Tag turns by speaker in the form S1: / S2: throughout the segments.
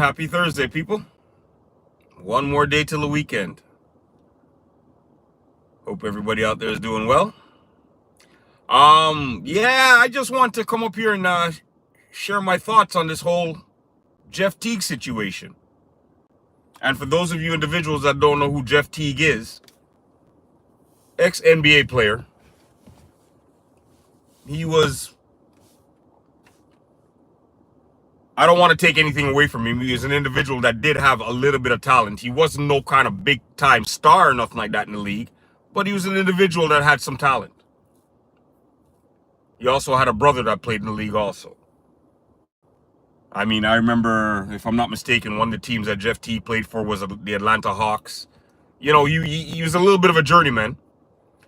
S1: Happy Thursday, people. One more day till the weekend. Hope everybody out there is doing well. Yeah, I just want to come up here and share my thoughts on this whole Jeff Teague situation. And for those of you individuals that don't know who Jeff Teague is, ex-NBA player. He was, I don't want to take anything away from him. He was an individual that did have a little bit of talent. He wasn't no kind of big time star or nothing like that in the league, but he was an individual that had some talent. He also had a brother that played in the league also. I mean, I remember, if I'm not mistaken, one of the teams that Jeff Teague played for was the Atlanta Hawks. You know, he was a little bit of a journeyman,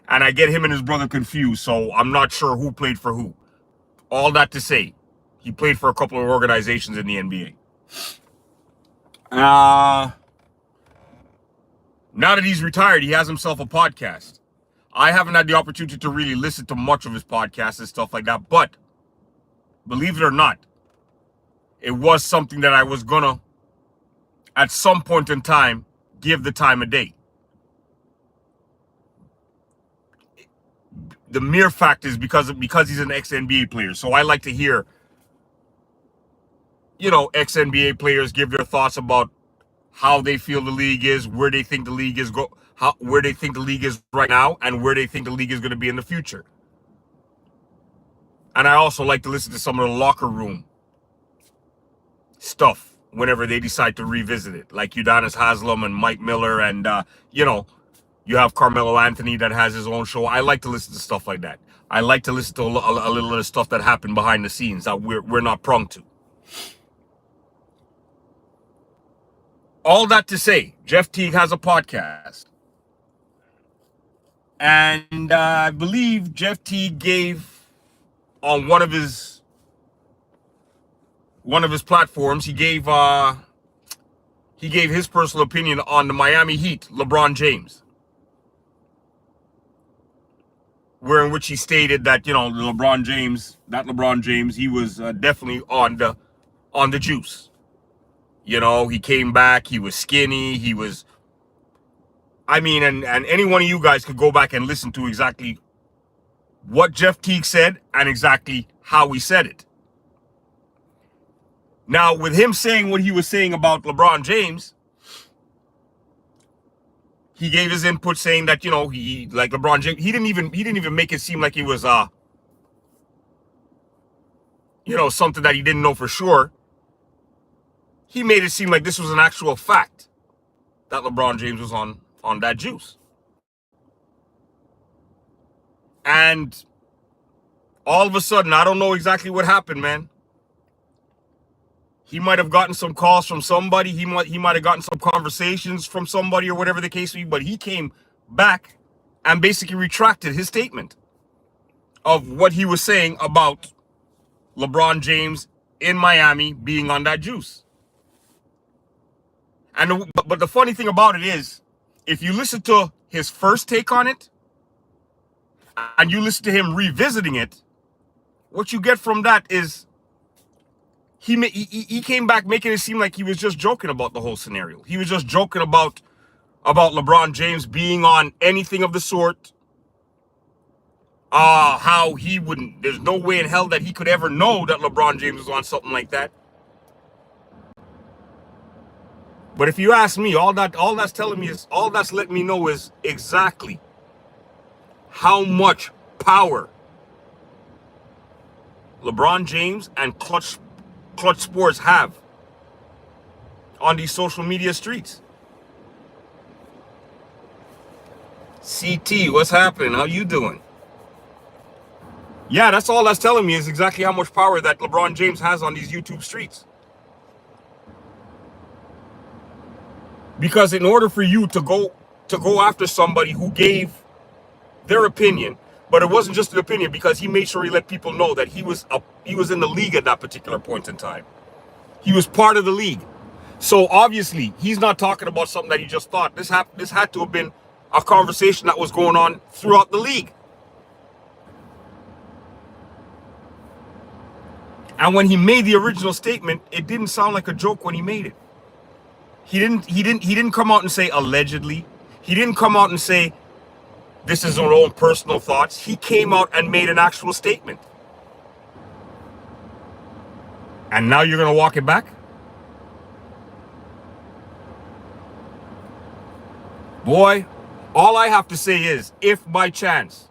S1: and I get him and his brother confused, so I'm not sure who played for who. All that to say, he played for a couple of organizations in the NBA. Now that he's retired, he has himself a podcast. I haven't had the opportunity to really listen to much of his podcasts and stuff like that, but believe it or not, it was something that I was gonna, at some point in time, give the time of day. The mere fact is because he's an ex-NBA player, so I like to hear, you know, ex-NBA players give their thoughts about how they feel the league is, where they think the league is where they think the league is right now, and where they think the league is going to be in the future. And I also like to listen to some of the locker room stuff whenever they decide to revisit it, like Udonis Haslem and Mike Miller, and you know, you have Carmelo Anthony that has his own show. I like to listen to stuff like that. I like to listen to a little of the stuff that happened behind the scenes that we're not prone to. All that to say, Jeff Teague has a podcast. And I believe Jeff Teague gave on one of his platforms, he gave his personal opinion on the Miami Heat, LeBron James. Where in which he stated that, you know, LeBron James, he was definitely on the juice. You know, he came back, he was skinny, he was, I mean, and any one of you guys could go back and listen to exactly what Jeff Teague said and exactly how he said it. Now, with him saying what he was saying about LeBron James, he gave his input saying that, you know, he, like LeBron James, he didn't even make it seem like he was you know, something that he didn't know for sure. He made it seem like this was an actual fact that LeBron James was on that juice. And all of a sudden, I don't know exactly what happened, man. He might have gotten some calls from somebody. He might have gotten some conversations from somebody or whatever the case may be, but he came back and basically retracted his statement of what he was saying about LeBron James in Miami being on that juice. But the funny thing about it is, if you listen to his first take on it and you listen to him revisiting it, what you get from that is he came back making it seem like he was just joking about the whole scenario. He was just joking about LeBron James being on anything of the sort. How he wouldn't, there's no way in hell that he could ever know that LeBron James was on something like that. But if you ask me, all that's telling me is, all that's letting me know is exactly how much power LeBron James and Clutch Sports have on these social media streets. CT, what's happening? How you doing? Yeah, that's all that's telling me is exactly how much power that LeBron James has on these YouTube streets. Because in order for you to go after somebody who gave their opinion, but it wasn't just an opinion, because he made sure he let people know that he was in the league at that particular point in time. He was part of the league. So obviously, he's not talking about something that he just thought. This had to have been a conversation that was going on throughout the league. And when he made the original statement, it didn't sound like a joke when he made it. He didn't come out and say allegedly. He didn't come out and say this is our own personal thoughts. He came out and made an actual statement. And now you're going to walk it back? Boy, all I have to say is, if by chance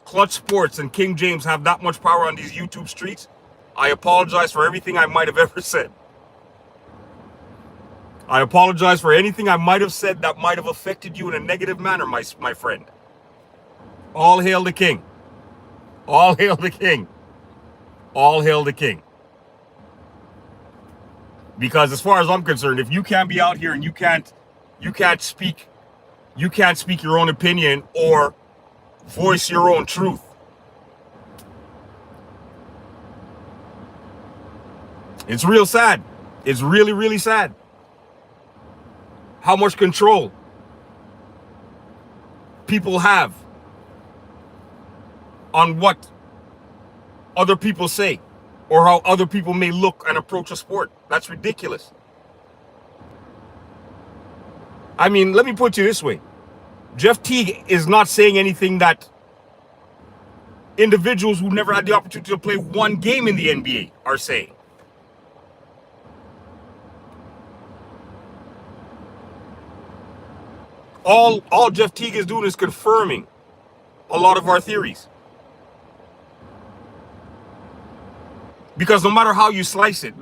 S1: Clutch Sports and King James have that much power on these YouTube streets, I apologize for everything I might have ever said. I apologize for anything I might have said that might have affected you in a negative manner, my friend. All hail the king. All hail the king. All hail the king. Because as far as I'm concerned, if you can't be out here and you can't speak your own opinion or voice your own truth, it's real sad. It's really, really sad how much control people have on what other people say or how other people may look and approach a sport. That's ridiculous. I mean, let me put you this way. Jeff Teague is not saying anything that individuals who never had the opportunity to play one game in the NBA are saying. All Jeff Teague is doing is confirming a lot of our theories. Because no matter how you slice it,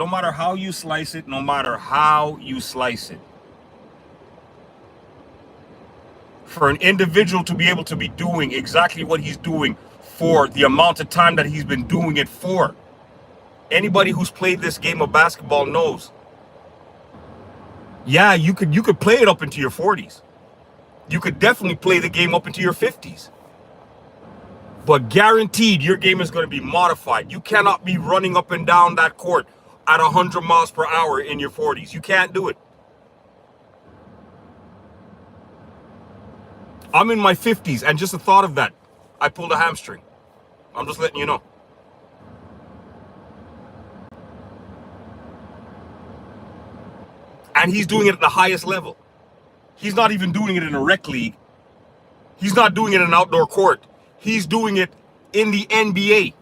S1: for an individual to be able to be doing exactly what he's doing for the amount of time that he's been doing it for, anybody who's played this game of basketball knows, yeah, you could play it up into your 40s. You could definitely play the game up into your 50s. But guaranteed, your game is going to be modified. You cannot be running up and down that court at 100 miles per hour in your 40s. You can't do it. I'm in my 50s, and just the thought of that, I pulled a hamstring. I'm just letting you know. And he's doing it at the highest level. He's not even doing it in a rec league. He's not doing it in an outdoor court. He's doing it in the NBA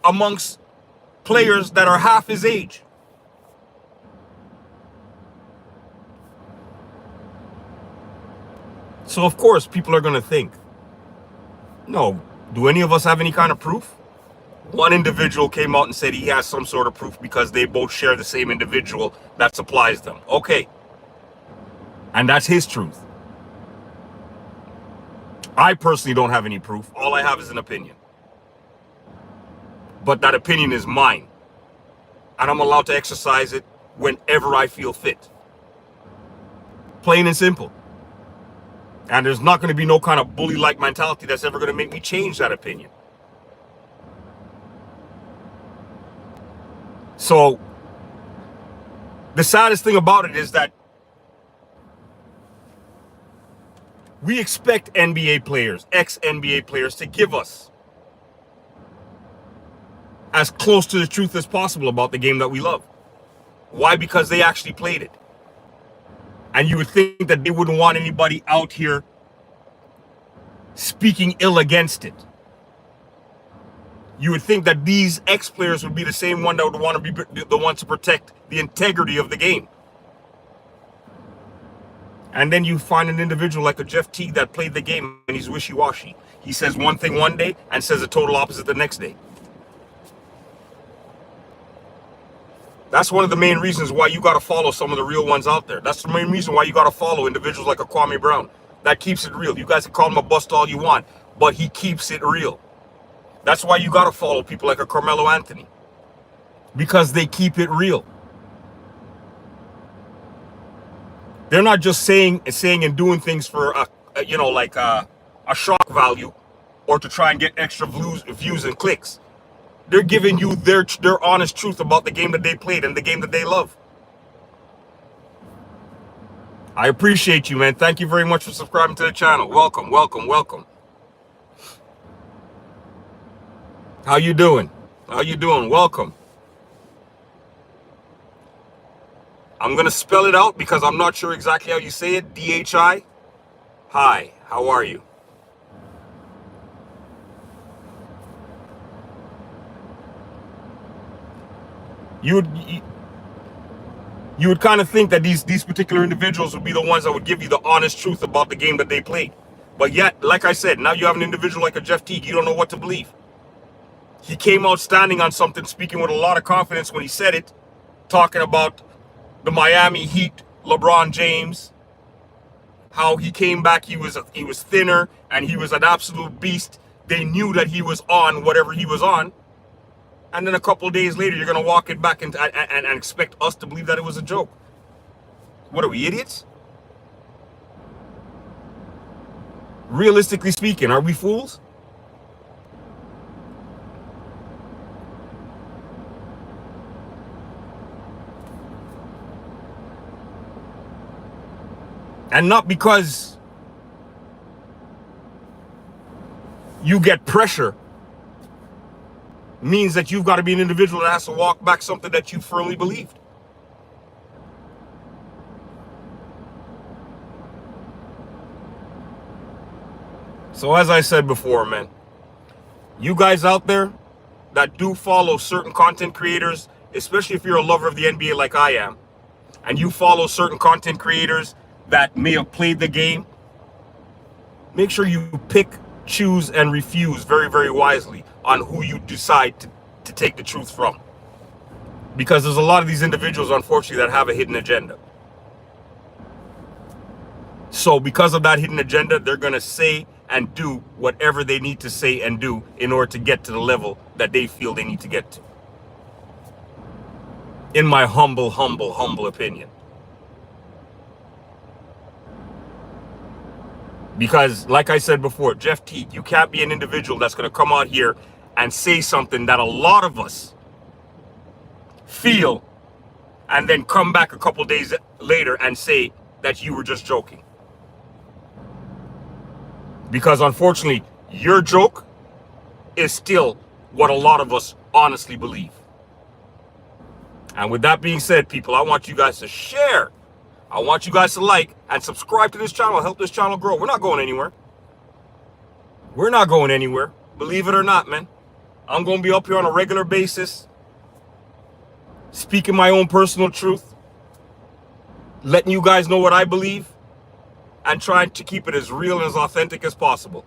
S1: amongst players that are half his age. So of course people are going to think, no, do any of us have any kind of proof? One individual came out and said he has some sort of proof because they both share the same individual that supplies them. Okay. And that's his truth. I personally don't have any proof. All I have is an opinion. But that opinion is mine. And I'm allowed to exercise it whenever I feel fit. Plain and simple. And there's not going to be no kind of bully-like mentality that's ever going to make me change that opinion. So, the saddest thing about it is that we expect NBA players, ex-NBA players, to give us as close to the truth as possible about the game that we love. Why? Because they actually played it. And you would think that they wouldn't want anybody out here speaking ill against it. You would think that these ex-players would be the same one that would want to be the ones to protect the integrity of the game. And then you find an individual like a Jeff Teague that played the game and he's wishy-washy. He says one thing one day and says the total opposite the next day. That's one of the main reasons why you got to follow some of the real ones out there. That's the main reason why you got to follow individuals like a Kwame Brown. That keeps it real. You guys can call him a bust all you want, but he keeps it real. That's why you got to follow people like a Carmelo Anthony. Because they keep it real. They're not just saying and doing things for a shock value or to try and get extra views and clicks. They're giving you their honest truth about the game that they played and the game that they love. I appreciate you, man. Thank you very much for subscribing to the channel. Welcome, welcome, welcome. How you doing? How you doing? Welcome. I'm going to spell it out because I'm not sure exactly how you say it. DHI. Hi, how are you? You would kind of think that these particular individuals would be the ones that would give you the honest truth about the game that they played. But yet, like I said, now you have an individual like a Jeff Teague. You don't know what to believe. He came out standing on something, speaking with a lot of confidence when he said it, talking about the Miami Heat, LeBron James, how he came back, he was thinner, and he was an absolute beast. They knew that he was on whatever he was on. And then a couple of days later, you're going to walk it back and expect us to believe that it was a joke. What are we, idiots? Realistically speaking, are we fools? And not because you get pressure means that you've got to be an individual that has to walk back something that you firmly believed. So as I said before, man, you guys out there that do follow certain content creators, especially if you're a lover of the NBA like I am, and you follow certain content creators that may have played the game, make sure you pick, choose, and refuse very, very wisely on who you decide to take the truth from. Because there's a lot of these individuals, unfortunately, that have a hidden agenda. So because of that hidden agenda, they're going to say and do whatever they need to say and do in order to get to the level that they feel they need to get to. In my humble opinion. Because, like I said before, Jeff Teague, you can't be an individual that's going to come out here and say something that a lot of us feel and then come back a couple days later and say that you were just joking. Because, unfortunately, your joke is still what a lot of us honestly believe. And with that being said, people, I want you guys to share. I want you guys to like and subscribe to this channel. Help this channel grow. We're not going anywhere. We're not going anywhere. Believe it or not, man. I'm going to be up here on a regular basis, speaking my own personal truth, letting you guys know what I believe, and trying to keep it as real and as authentic as possible.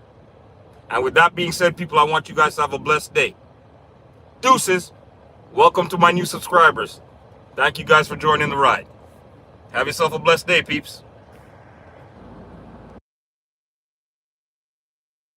S1: And with that being said, people, I want you guys to have a blessed day. Deuces. Welcome to my new subscribers. Thank you guys for joining the ride. Have yourself a blessed day, peeps.